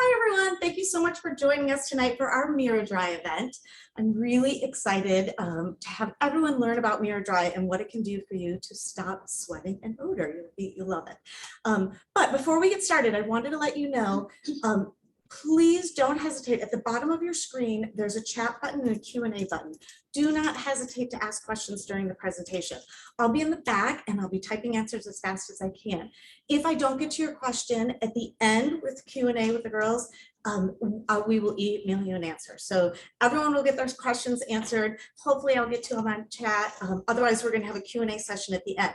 Hi everyone, thank you so much for joining us tonight for our miraDry event. I'm really excited to have everyone learn about miraDry and what it can do for you to stop sweating and odor. You'll love it. But before we get started, I wanted to let you know, please don't hesitate. At the bottom of your screen, there's a chat button and a Q&A button. Do not hesitate to ask questions during the presentation. I'll be in the back and I'll be typing answers as fast as I can. If I don't get to your question at the end with Q&A with the girls, we will email you an answer. So everyone will get their questions answered. Hopefully I'll get to them on chat. Otherwise, we're going to have a Q&A session at the end.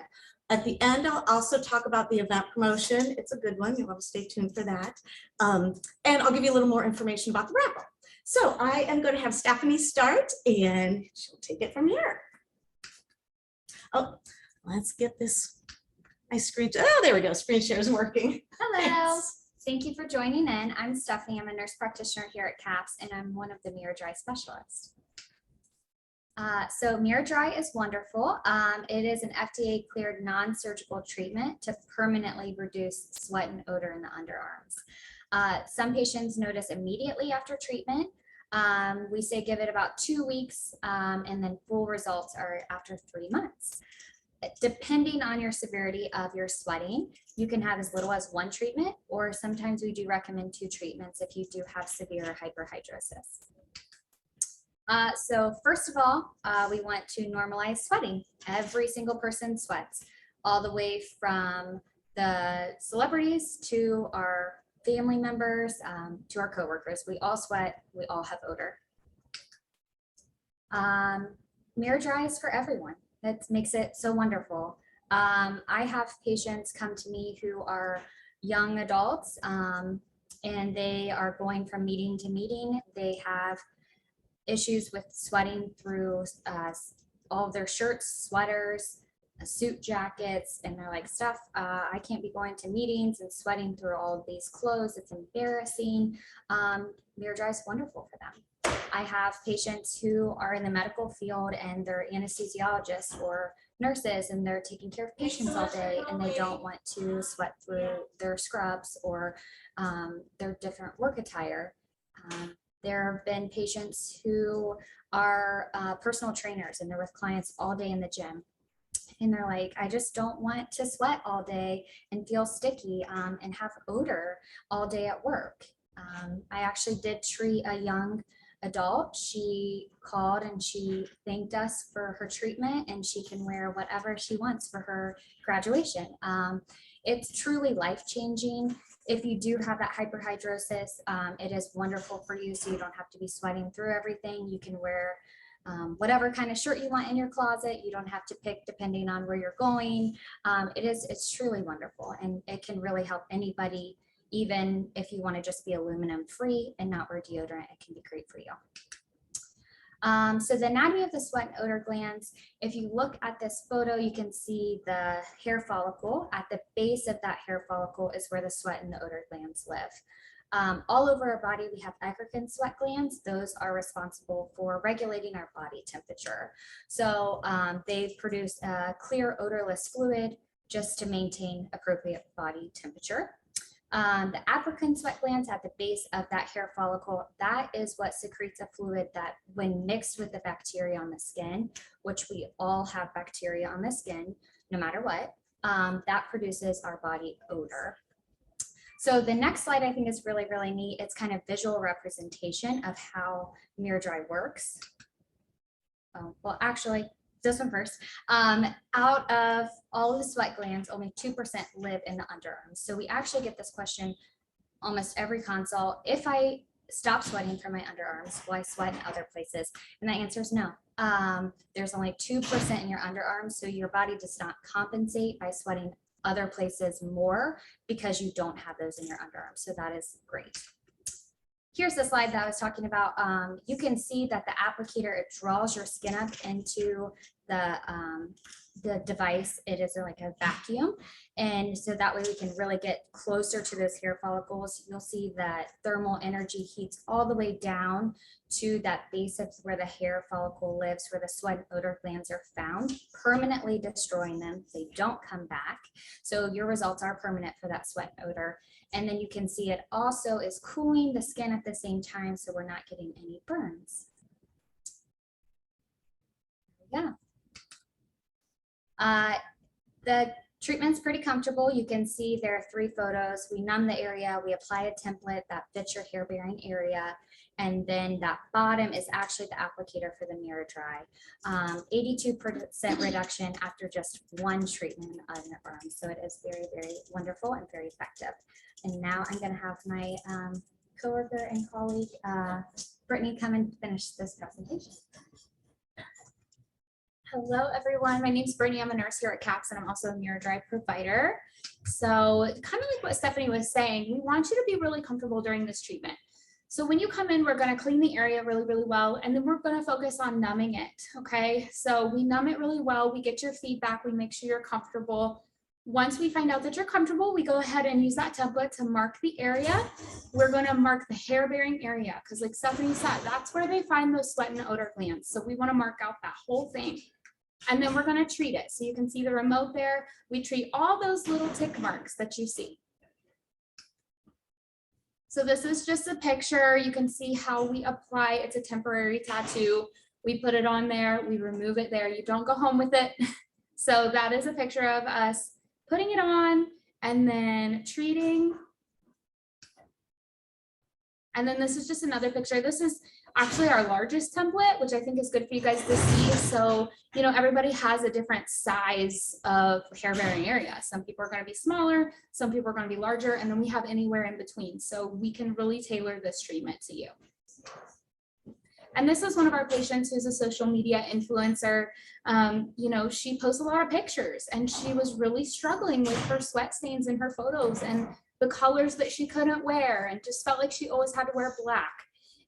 At the end, I'll also talk about the event promotion. It's a good one. You'll want to stay tuned for that. And I'll give you a little more information about the raffle. So I am going to have Stephanie start and she'll take it from here. Oh, let's get this. My screen. Oh, there we go. Screen share is working. Hello. Thanks. Thank you for joining in. I'm Stephanie. I'm a nurse practitioner here at CAPS, and I'm one of the miraDry specialists. So miraDry is wonderful. It is an FDA-cleared non-surgical treatment to permanently reduce sweat and odor in the underarms. Some patients notice immediately after treatment. We say give it about 2 weeks, and then full results are after 3 months. Depending on your severity of your sweating, you can have as little as 1 treatment, or sometimes we do recommend 2 treatments if you do have severe hyperhidrosis. So first of all, we want to normalize sweating. Every single person sweats, all the way from the celebrities to our family members, to our coworkers. We all sweat, we all have odor. miraDry is for everyone. That makes it so wonderful. I have patients come to me who are young adults, and they are going from meeting to meeting. They have issues with sweating through all of their shirts, sweaters, suit jackets, and they're like, Steph, I can't be going to meetings and sweating through all of these clothes. It's embarrassing. miraDry is wonderful for them. I have patients who are in the medical field and they're anesthesiologists or nurses, and they're taking care of patients all day, and they don't want to sweat through their scrubs or their different work attire. There have been patients who are personal trainers, and they're with clients all day in the gym. And they're like, I just don't want to sweat all day and feel sticky and have odor all day at work. I actually did treat a young adult. She called and she thanked us for her treatment, and she can wear whatever she wants for her graduation. It's truly life-changing. If you do have that hyperhidrosis, it is wonderful for you, so you don't have to be sweating through everything. You can wear whatever kind of shirt you want in your closet. You don't have to pick depending on where you're going. It's truly wonderful, and it can really help anybody. Even if you want to just be aluminum free and not wear deodorant, it can be great for you. So the anatomy of the sweat and odor glands, if you look at this photo, you can see the hair follicle. At the base of that hair follicle is where the sweat and the odor glands live. All over our body, we have aggregate sweat glands. Those are responsible for regulating our body temperature. So they produce a clear odorless fluid just to maintain appropriate body temperature. The APRN sweat glands at the base of that hair follicle, that is what secretes a fluid that, when mixed with the bacteria on the skin, which we all have bacteria on the skin, no matter what, that produces our body odor. So the next slide I think is really, really neat. It's kind of visual representation of how miraDry works. Well, actually, this one first. Out of all of the sweat glands, only 2% live in the underarms. So we actually get this question almost every consult. If I stop sweating from my underarms, will I sweat in other places? And the answer is no. There's only 2% in your underarms, so your body does not compensate by sweating other places more because you don't have those in your underarms. So that is great. Here's the slide that I was talking about. You can see that the applicator, it draws your skin up into the device, it is like a vacuum. And so that way we can really get closer to those hair follicles. You'll see that thermal energy heats all the way down to that base of where the hair follicle lives, where the sweat and odor glands are found, permanently destroying them. They don't come back. So your results are permanent for that sweat and odor. And then you can see it also is cooling the skin at the same time, so we're not getting any burns. Yeah. The treatment's pretty comfortable. You can see there are 3 photos. We numb the area, we apply a template that fits your hair bearing area, and then that bottom is actually the applicator for the miraDry. 82% reduction after just 1 treatment on the arm. So it is very, very wonderful and very effective. And now I'm going to have my coworker and colleague, Brittany, come and finish this presentation. Hello, everyone. My name is Brittany. I'm a nurse here at CAPS, and I'm also a miraDry provider. So kind of like what Stephanie was saying, we want you to be really comfortable during this treatment. So when you come in, we're going to clean the area really, really well, and then we're going to focus on numbing it, okay? So we numb it really well. We get your feedback. We make sure you're comfortable. Once we find out that you're comfortable, we go ahead and use that template to mark the area. We're going to mark the hair-bearing area because, like Stephanie said, that's where they find those sweat and odor glands. So we want to mark out that whole thing. And then we're going to treat it. So you can see the remote there. We treat all those little tick marks that you see. So this is just a picture. You can see how we apply. It's a temporary tattoo. We put it on there. We remove it there. You don't go home with it. So that is a picture of us putting it on and then treating. And then this is just another picture. This is actually our largest template, which I think is good for you guys to see. So, you know, everybody has a different size of hair bearing area. Some people are going to be smaller, some people are going to be larger, and then we have anywhere in between. So we can really tailor this treatment to you. And this is one of our patients who's a social media influencer. You know, she posts a lot of pictures, and she was really struggling with her sweat stains in her photos and the colors that she couldn't wear, and just felt like she always had to wear black.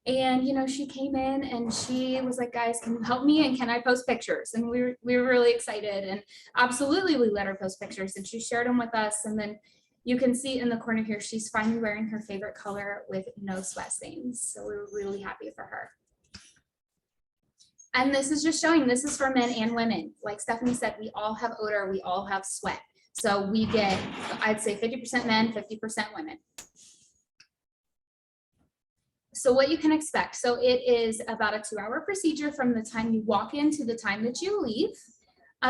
And, you know, she came in and she was like, guys, can you help me? And can I post pictures? And we were really excited, and absolutely we let her post pictures, and she shared them with us. And then you can see in the corner here, she's finally wearing her favorite color with no sweat stains. So we were really happy for her. And this is just showing, this is for men and women. Like Stephanie said, we all have odor, we all have sweat. So we get, I'd say 50% men, 50% women. So what you can expect, so it is about a 2-hour procedure from the time you walk in to the time that you leave.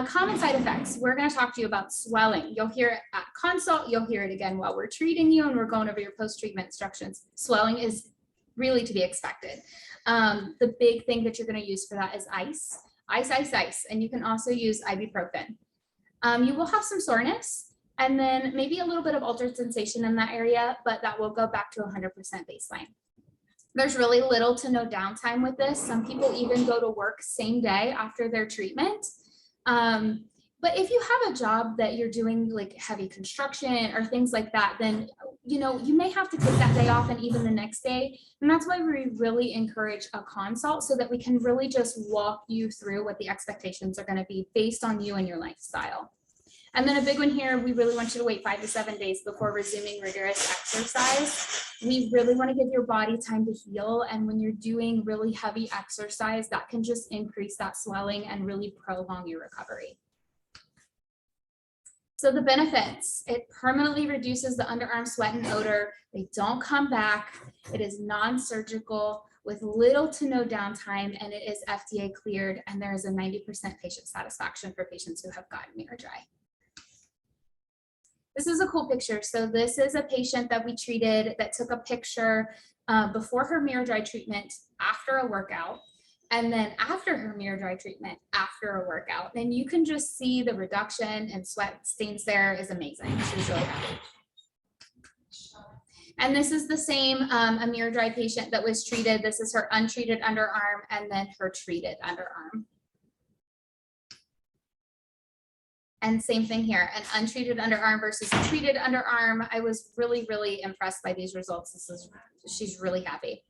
Common side effects, we're going to talk to you about swelling. You'll hear it at consult, you'll hear it again while we're treating you, and we're going over your post-treatment instructions. Swelling is really to be expected. The big thing that you're going to use for that is ice, and you can also use ibuprofen. You will have some soreness, and then maybe a little bit of altered sensation in that area, but that will go back to 100% baseline. There's really little to no downtime with this. Some people even go to work same day after their treatment. But if you have a job that you're doing like heavy construction or things like that, then you know you may have to take that day off and even the next day. And that's why we really encourage a consult, so that we can really just walk you through what the expectations are going to be based on you and your lifestyle. And then a big one here, we really want you to wait 5 to 7 days before resuming rigorous exercise. We really want to give your body time to heal. And when you're doing really heavy exercise, that can just increase that swelling and really prolong your recovery. So the benefits, it permanently reduces the underarm sweat and odor. They don't come back. It is non-surgical with little to no downtime, and it is FDA cleared. And there is a 90% patient satisfaction for patients who have gotten miraDry. This is a cool picture. So this is a patient that we treated that took a picture before her miraDry treatment after a workout, and then after her miraDry treatment after a workout. And you can just see the reduction and sweat stains there is amazing. She was really happy. And this is the same a miraDry patient that was treated. This is her untreated underarm and then her treated underarm. And same thing here, an untreated underarm versus a treated underarm. I was really, really impressed by these results. She's really happy.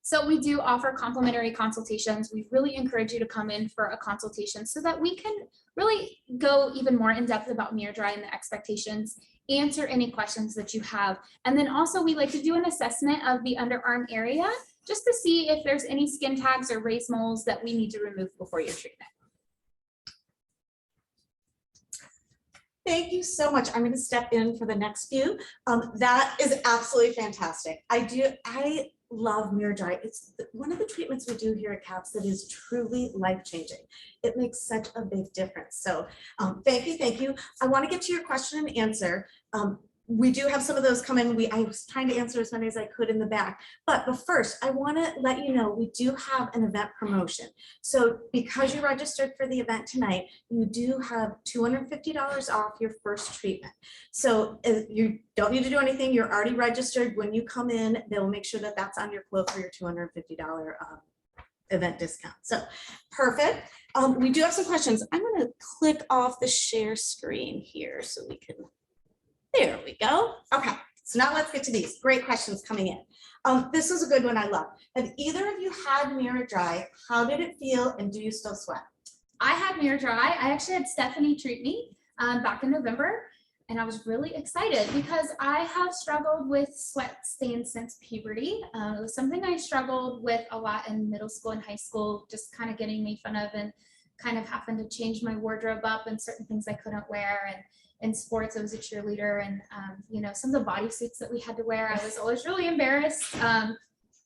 So we do offer complimentary consultations. We really encourage you to come in for a consultation so that we can really go even more in depth about miraDry and the expectations, answer any questions that you have. And then also we like to do an assessment of the underarm area just to see if there's any skin tags or raised moles that we need to remove before your treatment. Thank you so much. I'm going to step in for the next few. That is absolutely fantastic. I love miraDry. It's one of the treatments we do here at CAPS that is truly life-changing. It makes such a big difference. So thank you, thank you. I want to get to your question and answer. We do have some of those come in. I was trying to answer as many as I could in the back. But first, I want to let you know we do have an event promotion. So because you registered for the event tonight, you do have $250 off your first treatment. So you don't need to do anything. You're already registered. When you come in, they'll make sure that that's on your quote for your $250 event discount. So perfect. We do have some questions. I'm going to click off the share screen here so we can. There we go. Okay, so now let's get to these. Great questions coming in. This is a good one I love. Have either of you had miraDry? How did it feel and do you still sweat? I had miraDry. I actually had Stephanie treat me back in November, and I was really excited because I have struggled with sweat stains since puberty. It was something I struggled with a lot in middle school and high school, just kind of getting made fun of and kind of having to change my wardrobe up and certain things I couldn't wear. And in sports, I was a cheerleader, and you know, some of the bodysuits that we had to wear, I was always really embarrassed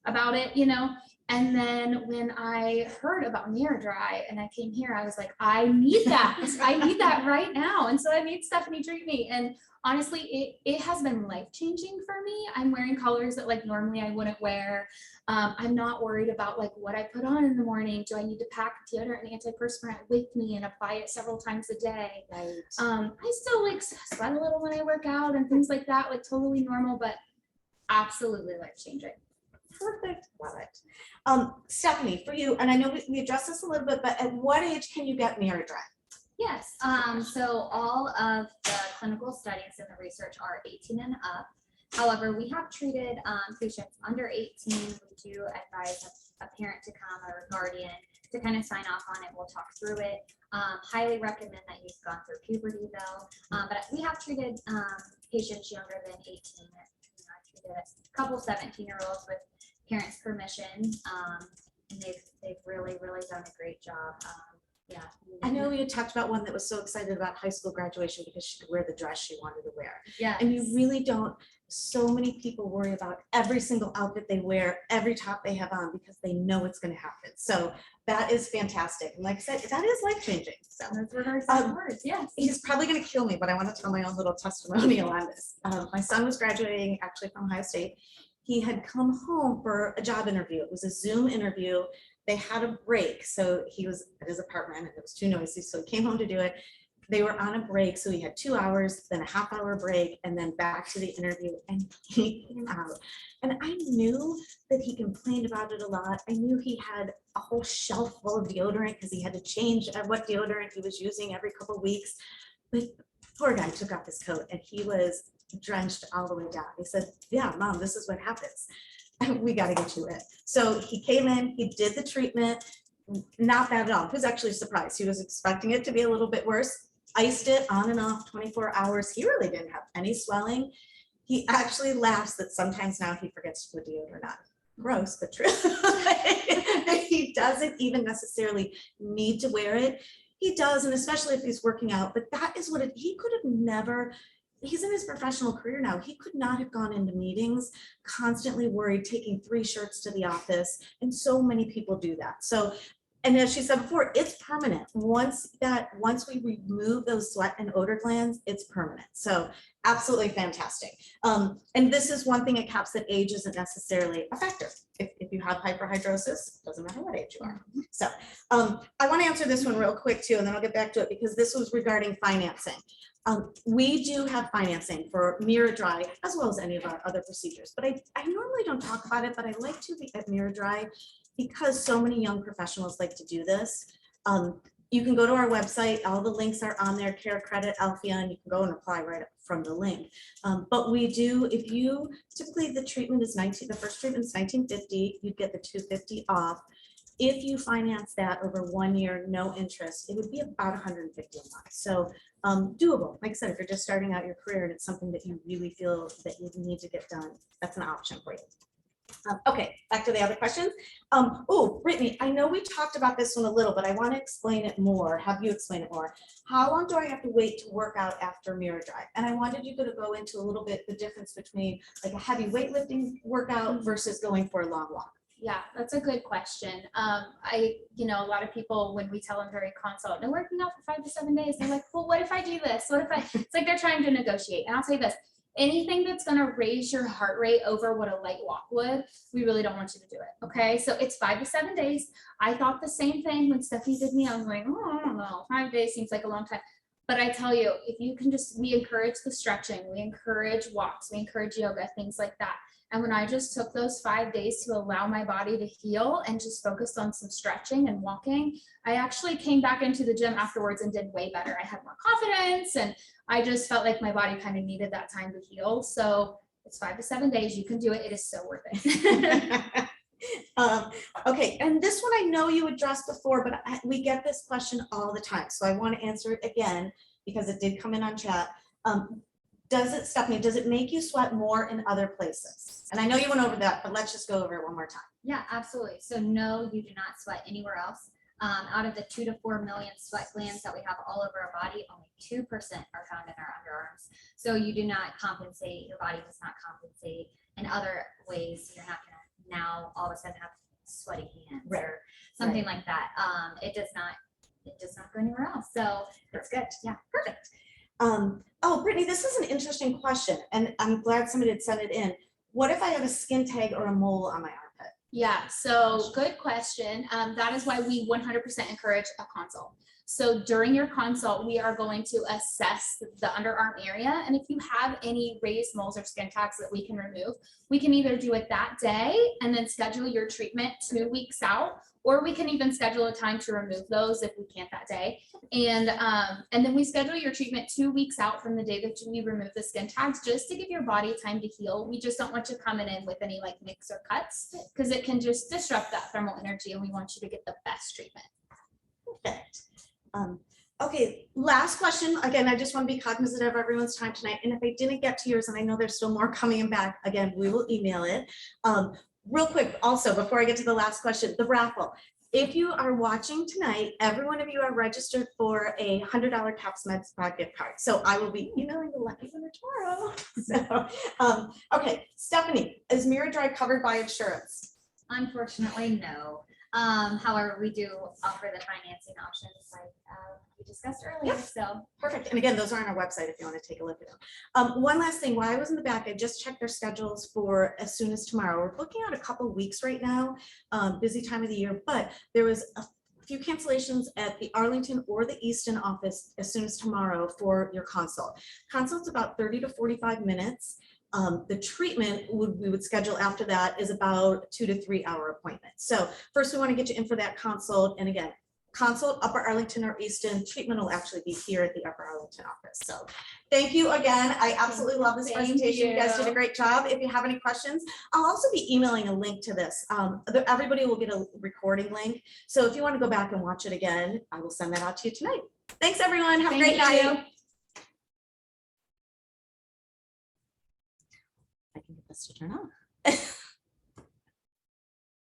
about it, you know. And then when I heard about miraDry and I came here, I was like, I need that. I need that right now. And so I made Stephanie treat me. And honestly, it has been life-changing for me. I'm wearing colors that like normally I wouldn't wear. I'm not worried about like what I put on in the morning. Do I need to pack deodorant and antiperspirant with me and apply it several times a day? Right. I still like sweat a little when I work out and things like that, like totally normal, but absolutely life-changing. Perfect. Love it. Stephanie, for you, and I know we addressed this a little bit, but at what age can you get miraDry? Yes, so all of the clinical studies and the research are 18 and up. However, we have treated patients under 18. We do advise a parent to come or a guardian to kind of sign off on it. We'll talk through it. Highly recommend that you've gone through puberty though. But we have treated patients younger than 18. You know, I treated a couple 17-year-olds with parents' permission, and they've really done a great job. Yeah. I know you talked about one that was so excited about high school graduation because she could wear the dress she wanted to wear. Yeah. And you really don't. So many people worry about every single outfit they wear, every top they have on because they know it's going to happen. So that is fantastic. And like I said, that is life-changing. So That's what our words. Yes. he's probably going to kill me, but I want to tell my own little testimonial on this. My son was graduating actually from Ohio State. He had come home for a job interview. It was a Zoom interview. They had a break. So he was at his apartment and it was too noisy. So he came home to do it. They were on a break. So he had 2 hours, then a half-hour break, and then back to the interview. And he came out. And I knew that he complained about it a lot. I knew he had a whole shelf full of deodorant because he had to change what deodorant he was using every couple of weeks. But poor guy took off his coat and he was drenched all the way down. He said, yeah, Mom, this is what happens. We got to get you in. So he came in, he did the treatment, not bad at all. He was actually surprised. He was expecting it to be a little bit worse. Iced it on and off 24 hours. He really didn't have any swelling. He actually laughs that sometimes now he forgets to put deodorant on. Gross, but true. He doesn't even necessarily need to wear it. He does, and especially if he's working out, but that is what he could have never. He's in his professional career now. He could not have gone into meetings constantly worried, taking 3 shirts to the office. And so many people do that. So, and as she said before, it's permanent. Once we remove those sweat and odor glands, it's permanent. So absolutely fantastic. And this is one thing at CAPS that age isn't necessarily a factor. If you have hyperhidrosis, doesn't matter what age you are. So I want to answer this one real quick too, and then I'll get back to it because this was regarding financing. We do have financing for miraDry as well as any of our other procedures, but I normally don't talk about it, but I like to be at miraDry because so many young professionals like to do this. you can go to our website. All the links are on there, Care Credit, Alphia, and you can go and apply right from the link. But we do, if you, typically the treatment is the first treatment is $19.50, you get the $250 off. If you finance that over 1 year, no interest, it would be about $150 a month. So doable. Like I said, if you're just starting out your career and it's something that you really feel that you need to get done, that's an option for you. Okay, back to the other questions. Oh, Brittany, I know we talked about this one a little, but I want to explain it more. Have you explain it more? How long do I have to wait to work out after miraDry? And I wanted you to go into a little bit the difference between like a heavy weightlifting workout versus going for a long walk. Yeah, that's a good question. A lot of people, when we tell them during consult, they're working out for 5 to 7 days. They're like, well, what if I do this? What if it's like they're trying to negotiate. And I'll tell you this, anything that's going to raise your heart rate over what a light walk would, we really don't want you to do it. Okay. So it's 5 to 7 days. I thought the same thing when Stephanie did me. I was like, oh, I don't know. 5 days seems like a long time. But I tell you, if you can we encourage the stretching, we encourage walks, we encourage yoga, things like that. And when I just took those 5 days to allow my body to heal and just focused on some stretching and walking, I actually came back into the gym afterwards and did way better. I had more confidence and I just felt like my body kind of needed that time to heal. So it's 5 to 7 days. You can do it. It is so worth it. Okay, and this one I know you addressed before, but we get this question all the time. So I want to answer it again because it did come in on chat. Stephanie, does it make you sweat more in other places? And I know you went over that, but let's just go over it one more time. Yeah, absolutely. So no, you do not sweat anywhere else. Out of the 2 to 4 million sweat glands that we have all over our body, only 2% are found in our underarms. So you do not compensate, your body does not compensate in other ways. You're not going to now all of a sudden have sweaty hands or something like that. It does not go anywhere else. So it's good. Yeah, perfect. Oh, Brittany, this is an interesting question, and I'm glad somebody had sent it in. What if I have a skin tag or a mole on my armpit? Yeah, so good question. That is why we 100% encourage a consult. So during your consult, we are going to assess the underarm area. And if you have any raised moles or skin tags that we can remove, we can either do it that day and then schedule your treatment 2 weeks out, or we can even schedule a time to remove those if we can't that day. And then we schedule your treatment 2 weeks out from the day that we remove the skin tags, just to give your body time to heal. We just don't want you coming in with any like nicks or cuts, because it can just disrupt that thermal energy, and we want you to get the best treatment. Perfect. Okay, last question. Again, I just want to be cognizant of everyone's time tonight. And if I didn't get to yours, and I know there's still more coming back, again, we will email it. Real quick, also, before I get to the last question, the raffle. If you are watching tonight, every one of you are registered for a $100 Caps Med Spa gift card. So I will be emailing the lucky winner tomorrow. So, okay, Stephanie, is miraDry covered by insurance? Unfortunately, no. However, we do offer the financing options like we discussed earlier. Yep. So Perfect. And again, those are on our website if you want to take a look at them. One last thing, while I was in the back, I just checked their schedules for as soon as tomorrow. We're booking out a couple of weeks right now, busy time of the year, but there was a few cancellations at the Arlington or the Easton office as soon as tomorrow for your consult. Consult's about 30 to 45 minutes. The treatment we would schedule after that is about 2 to 3 hour appointment. So first we want to get you in for that consult. And again, consult Upper Arlington or Easton, treatment will actually be here at the Upper Arlington office. So thank you again. I absolutely love this presentation. You guys did a great job. If you have any questions, I'll also be emailing a link to this. Everybody will get a recording link. So if you want to go back and watch it again, I will send that out to you tonight. Thanks everyone. Have a great night. I can get this to turn on.